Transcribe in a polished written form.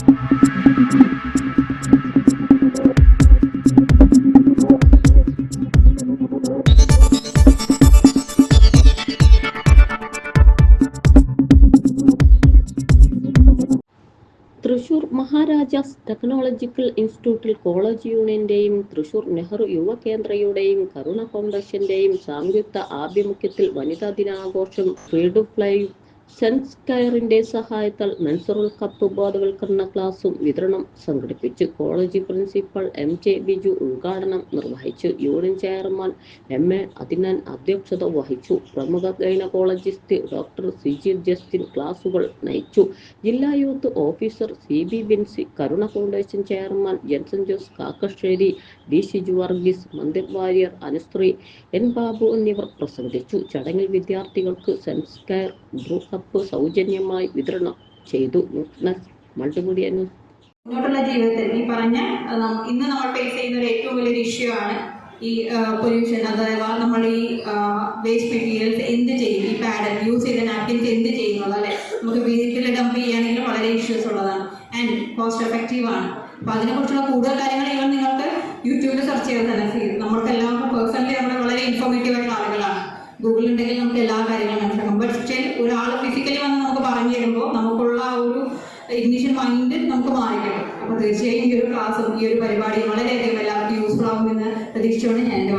Thrissur Maharajas technological ഇൻസ്റ്റിറ്റ്യൂട്ടിൽ college യൂണിയന്റെയും Thrissur Nehru യുവകേന്ദ്രയുടെയും കരുണ ഫൗണ്ടേഷന്റെയും സംയുക്ത ആഭിമുഖ്യത്തിൽ വനിതാ ദിനാഘോഷം ഫ്രീഡം ഫ്ലൈവ് സെൻസ് കെയറിന്റെ സഹായത്താൽ മെൻസുറൽ കപ്പ് ബോധവൽക്കരണ ക്ലാസും വിതരണം സംഘടിപ്പിച്ചു. കോളേജ് പ്രിൻസിപ്പൽ MJ ബിജു ഉദ്ഘാടനം നിർവഹിച്ചു. യൂണിയൻ ചെയർമാൻ MA അദിനാൻ അധ്യക്ഷത വഹിച്ചു. പ്രമുഖ ഗൈനക്കോളജിസ്റ്റ് ഡോക്ടർ സിജിത് ജസ്റ്റിൻ ക്ലാസുകൾ നയിച്ചു. ജില്ലാ youth officer CB Binsi, Karuna foundation chairman Jenson Jose Kakkassery, D Shiju Varghese, Mandir Warrier, Anushree, N Babu എന്നിവർ പ്രസംഗിച്ചു. ചടങ്ങിൽ വിദ്യാർത്ഥികൾക്ക് സെൻസ് കെയർ ബ്രൂ കപ്പ് സൗജന്യമായി വിതരണം ചെയ്തു. Multimedia news. മുന്നോട്ടുള്ള ജീവിതത്തിൽ ഈ പറഞ്ഞ ഇന്ന് നമ്മൾ ഫേസ് ചെയ്യുന്ന ഒരു ഏറ്റവും വലിയൊരു ഇഷ്യൂ ആണ് ഈ പൊല്യൂഷൻ. അതായത് നമ്മൾ ഈ വേസ്റ്റ് മെറ്റീരിയൽസ് എന്ത് ചെയ്യും, ഈ പാഡ് യൂസ് ചെയ്ത നാപ്കിൻസ് എന്ത് ചെയ്യുന്നത്, അല്ലെ നമുക്ക് വീട്ടിൽ ഡംപ് ചെയ്യാനെങ്കിലും വളരെ ഇഷ്യൂസ് ഉള്ളതാണ് ആൻഡ് കോസ്റ്റ് എഫക്റ്റീവ് ആണ്. അപ്പോൾ അതിനെക്കുറിച്ചുള്ള കൂടുതൽ കാര്യങ്ങൾ ഇവൻ നിങ്ങൾക്ക് യൂട്യൂബിൽ സെർച്ച് ചെയ്ത് തന്നെ നമ്മൾക്ക് എല്ലാവർക്കും പേഴ്സണലി നമ്മൾ വളരെ ഇൻഫോർമേറ്റീവ് ആയിട്ടുള്ള ആളുകളാണ്. ഗൂഗിൾ ഉണ്ടെങ്കിൽ നമുക്ക് എല്ലാ കാര്യങ്ങളും മനസ്സിലാക്കാം. ബട്ട് സ്റ്റിൽ ഒരാൾ ഫിസിക്കലി വന്ന് നമുക്ക് പറഞ്ഞു തരുമ്പോൾ നമുക്കുള്ള ഒരു ഇഗ്നിഷൻ മൈൻഡ് നമുക്ക് മാറിക്കിട്ടും. അപ്പോൾ തീർച്ചയായും ഈ ഒരു ക്ലാസ്സും ഈ ഒരു പരിപാടിയും വളരെയധികം എല്ലാവർക്കും യൂസ്ഫുൾ ആകുമെന്ന് പ്രതീക്ഷിച്ചുകൊണ്ട് ഞാൻ എൻ്റെ